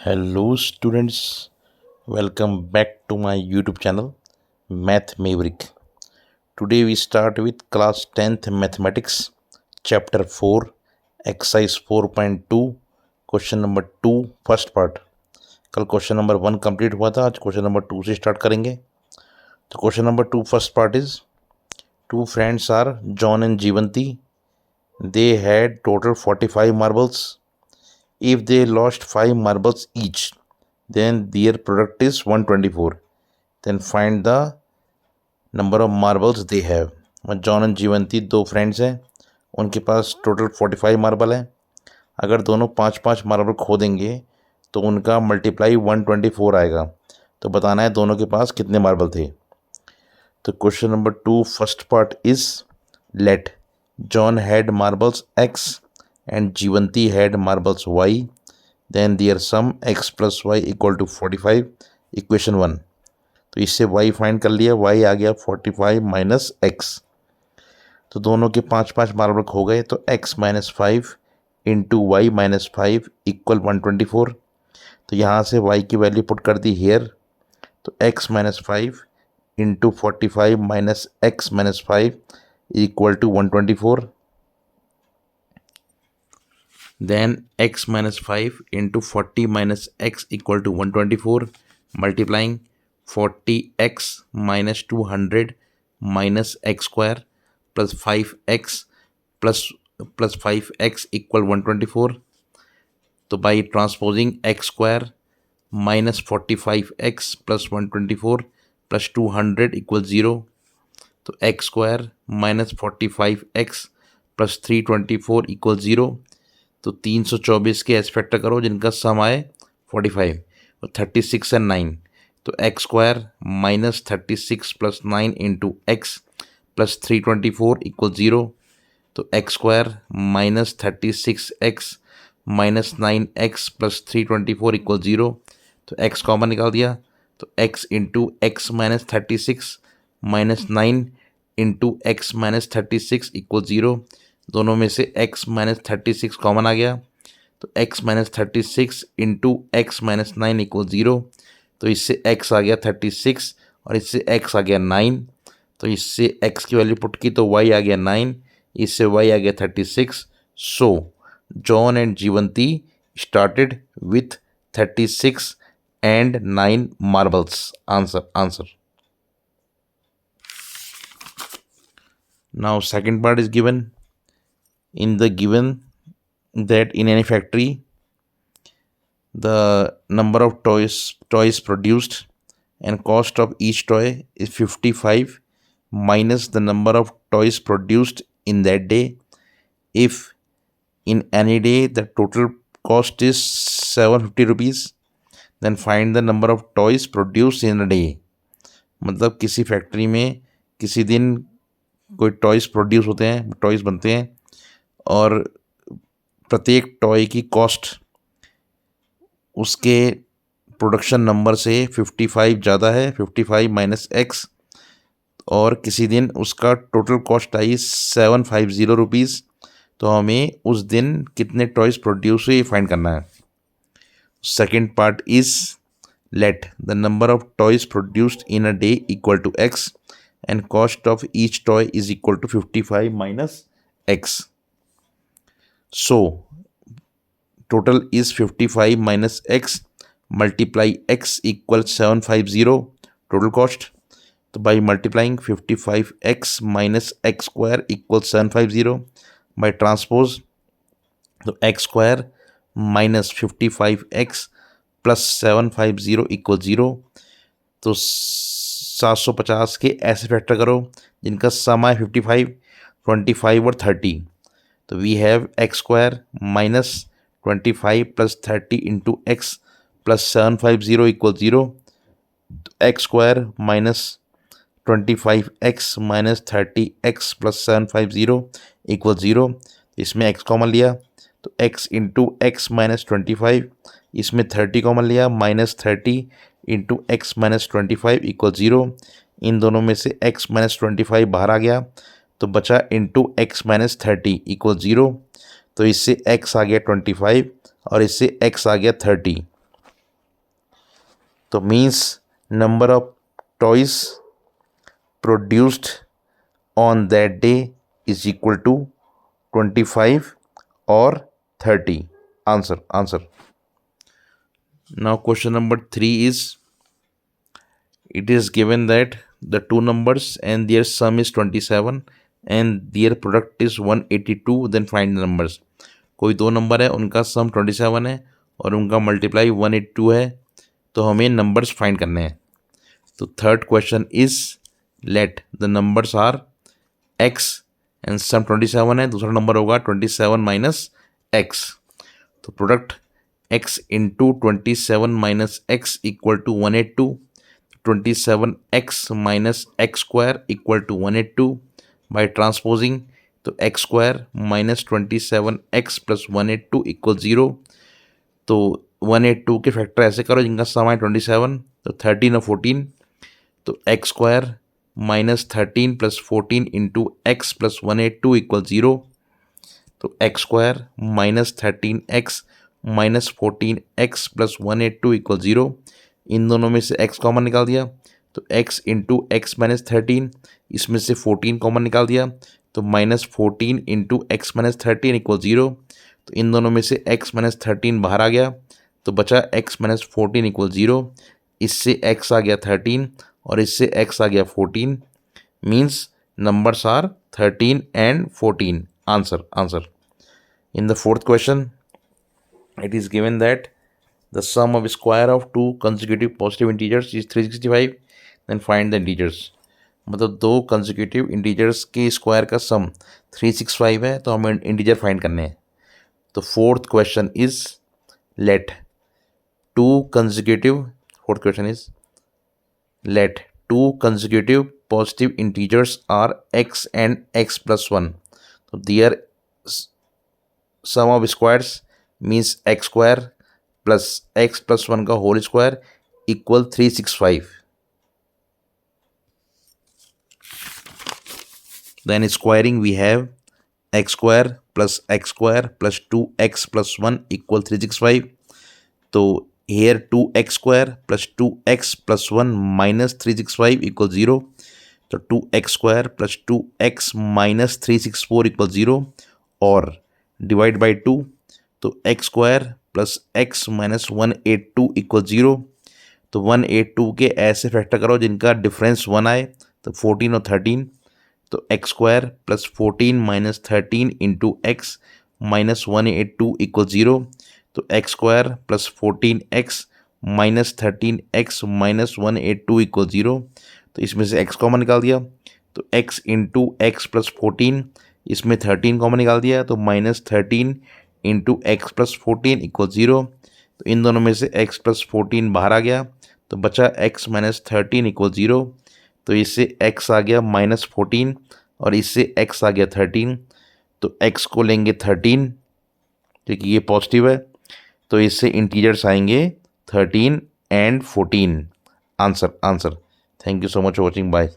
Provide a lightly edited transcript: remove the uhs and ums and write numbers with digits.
Hello students, welcome back to my YouTube channel Math Maverick. Today we start with class 10th Mathematics chapter 4 exercise 4.2 question number 2 first part. कल question number 1 complete हुआ था, आज question number 2 से start करेंगे। तो question number 2 first part is two friends are John and Jeevanti, they had total 45 marbles. If they lost 5 marbles each, then their product is 124. Then find the number of marbles they have. John and Jeevanti दो friends हैं, उनके पास total 45 marble है। अगर दोनों 5-5 marble खो देंगे तो उनका मल्टीप्लाई 124 आएगा। तो बताना है दोनों के पास कितने मार्बल थे। तो question number 2 first part is let John had marbles x and Jeevanti had marbles y, then their sum x plus y equal to 45, equation 1। तो इससे y फाइंड कर लिया, y आ गया 45 माइनस x। तो दोनों के 5-5 मार्बल खो गए, तो x minus 5 into Y minus 5 equal 124। तो यहाँ से y की वैल्यू पुट कर दी हेयर, तो x minus 5 into 45 minus x minus 5 equal to 124। Then x minus 5 into 40 minus x equal to 124, multiplying 40x minus 200 minus x square plus 5x plus 5x equal 124. तो by transposing x square minus 45x plus 124 plus 200 equals 0. तो x square minus 45x plus 324 equals 0. तो 324 के aspect करो जिनका सम आए 45 और 36 and 9। तो x square minus 36 plus 9 into x plus 324 equal 0। तो x square minus 36x minus 9x plus 324 equal 0। तो एक्स कॉमन निकाल दिया, तो x into x minus 36 minus 9 into x minus 36 equal 0। दोनों में से x माइनस 36 कॉमन आ गया, तो x minus 36 into x minus 9 equal 0। तो इससे x आ गया 36 और इससे x आ गया 9। तो इससे x की वैल्यू पुट की तो y आ गया 9, इससे y आ गया 36। So John and Jeevanti started with 36 and 9 marbles. Answer. Now second part is given in the given that in any factory the number of toys produced and cost of each toy is 55 minus the number of toys produced in that day. If in any day the total cost is 750 rupees, then find the number of toys produced in a day. मतलब किसी factory में किसी दिन कोई toys produce होते हैं, toys बनते हैं और प्रत्येक टॉय की कॉस्ट उसके प्रोडक्शन नंबर से 55 ज़्यादा है, 55 माइनस एक्स, और किसी दिन उसका टोटल कॉस्ट आई 750 रुपीज़। तो हमें उस दिन कितने टॉयज़ प्रोड्यूस हुए ये फाइंड करना है। Second part is let the number of toys produced in a day equal to X and cost of each toy is equal to 55 minus X. So total is 55 minus x, multiply x equals 750 total cost. तो by multiplying 55x minus x square equals 750 by transpose, तो x square minus 55x plus 750 equals 0। तो 750 के ऐसे factor करो जिनका सम आए 55, 25 और 30। तो we have x square minus 25 plus 30 into x plus 750 equal 0। X square minus 25x minus 30x plus 750 equal 0। इसमें x कॉमन लिया, तो x इंटू एक्स माइनस 25, इसमें 30 कॉमन लिया, minus 30 into x minus 25 equal 0। इन दोनों में से x माइनस 25 बाहर आ गया, तो बचा इंटू एक्स माइनस 30 इक्वल 0। तो इससे x आ गया 25 और इससे x आ गया 30। तो means number of toys produced on that day is equal to 25 और 30. Answer. Now question number 3 is, it is given that the two numbers and their sum is 27 and their product is 182, then find the numbers. कोई दो number है, उनका सम 27 है और उनका multiply 182 है, तो हमें नंबर्स फाइंड करने हैं. तो third question is, let the numbers are x and sum 27 है, दूसरा नंबर होगा 27 माइनस x. तो product x into 27 minus x equal to 182. 27x minus x square equal to 182 by transposing. तो x square minus 27x plus 182 equal 0. तो 182 के factor ऐसे करो जिनका सम है 27, तो 13 और 14. तो x square minus 13 plus 14 into x plus 182 equal 0. तो x square minus 13x minus 14x plus 182 equal 0. इन दोनों में से x कॉमन निकाल दिया, तो x इंटू एक्स माइनस 13, इसमें से 14 कॉमन निकाल दिया, तो minus 14 into x minus 13 equal 0. तो इन दोनों में से x माइनस 13 बाहर आ गया, तो बचा x माइनस 14 इक्वल 0. इससे x आ गया 13 और इससे x आ गया 14. Means numbers are 13 and 14. Answer. In the fourth question, it is given that the sum of square of two consecutive positive integers is 365. Then find the integers. मतलब दो consecutive integers के square का सम 365 है, तो हमें integer find करने हैं. तो fourth question is, let two consecutive positive integers are x and x plus 1. So their sum of squares means x square plus x plus 1 का whole square equal 365. Then squaring we have x square plus 2x plus 1 equal 365. तो here 2x square plus 2x plus 1 minus 365 equals 0. तो 2x square plus 2x minus 364 equals 0. और divide by 2, तो x square plus x minus 182 equal 0. तो 182 के ऐसे factor करो जिनका difference 1 आए, तो 14 और 13. तो x square plus 14 minus 13 into x minus 182 equal 0. तो x square plus 14x minus 13x minus 182 equal 0. तो इसमें से x कॉमन निकाल दिया, तो x इंटू एक्स प्लस 14, इसमें 13 कॉमन निकाल दिया, तो minus 13 into x plus 14 equal 0. तो इन दोनों में से x प्लस 14 बाहर आ गया, तो बचा x माइनस 13 इक्वल 0. तो इससे x आ गया माइनस 14 और इससे x आ गया 13. तो x को लेंगे 13, क्योंकि ये पॉजिटिव है, तो इससे इंटीजर्स आएंगे 13 and 14. Answer. Thank you so much for watching. Bye.